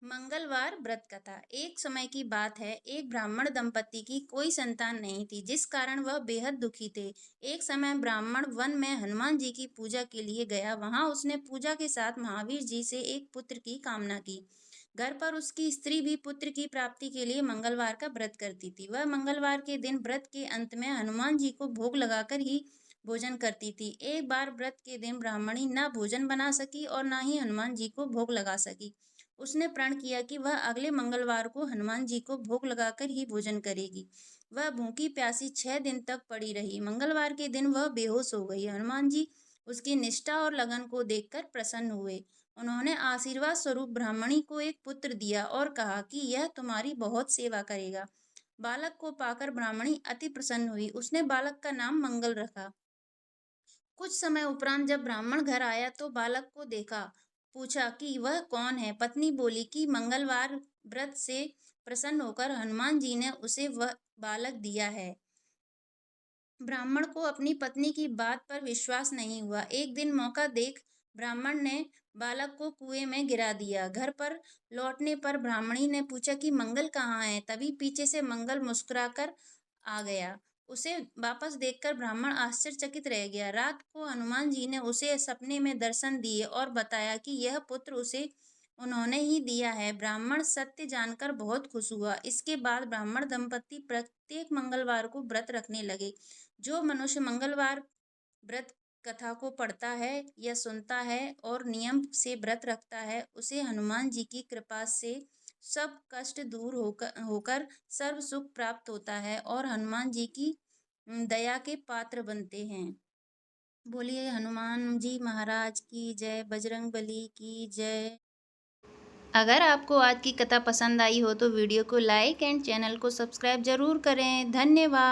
मंगलवार व्रत कथा। एक समय की बात है, एक ब्राह्मण दंपति की कोई संतान नहीं थी, जिस कारण वह बेहद दुखी थे। एक समय ब्राह्मण वन में हनुमान जी की पूजा के लिए गया। वहां उसने पूजा के साथ महावीर जी से एक पुत्र की कामना की। घर पर उसकी स्त्री भी पुत्र की प्राप्ति के लिए मंगलवार का व्रत करती थी। वह मंगलवार के दिन व्रत के अंत में हनुमान जी को भोग लगाकर ही भोजन करती थी। एक बार व्रत के दिन ब्राह्मणी न भोजन बना सकी और न ही हनुमान जी को भोग लगा सकी। उसने प्रण किया कि वह अगले मंगलवार को हनुमान जी को भोग लगाकर ही भोजन करेगी। वह भूखी प्यासी 6 दिन तक पड़ी रही। मंगलवार के दिन वह बेहोश हो गई। हनुमान जी उसकी निष्ठा और लगन को देखकर प्रसन्न हुए। उन्होंने आशीर्वाद स्वरूप ब्राह्मणी को एक पुत्र दिया और कहा कि यह तुम्हारी बहुत सेवा करेगा। बालक को पाकर ब्राह्मणी अति प्रसन्न हुई। उसने बालक का नाम मंगल रखा। कुछ समय उपरांत जब ब्राह्मण घर आया तो बालक को देखा। पूछा कि वह कौन है। पत्नी बोली कि मंगलवार व्रत से प्रसन्न होकर हनुमान जी ने उसे वह बालक दिया है। ब्राह्मण को अपनी पत्नी की बात पर विश्वास नहीं हुआ। एक दिन मौका देख ब्राह्मण ने बालक को कुएं में गिरा दिया। घर पर लौटने पर ब्राह्मणी ने पूछा कि मंगल कहाँ है। तभी पीछे से मंगल मुस्कुराकर आ गया। उसे वापस देखकर ब्राह्मण आश्चर्यचकित रह गया। रात को हनुमान जी ने उसे सपने में दर्शन दिए और बताया कि यह पुत्र उसे उन्होंने ही दिया है। ब्राह्मण सत्य जानकर बहुत खुश हुआ। इसके बाद ब्राह्मण दंपति प्रत्येक मंगलवार को व्रत रखने लगे। जो मनुष्य मंगलवार व्रत कथा को पढ़ता है या सुनता है और नियम से व्रत रखता है, उसे हनुमान जी की कृपा से सब कष्ट दूर होकर सर्व सुख प्राप्त होता है और हनुमान जी की दया के पात्र बनते हैं। बोलिए हनुमान जी महाराज की जय, बजरंगबली की जय। अगर आपको आज की कथा पसंद आई हो तो वीडियो को लाइक एंड चैनल को सब्सक्राइब जरूर करें। धन्यवाद।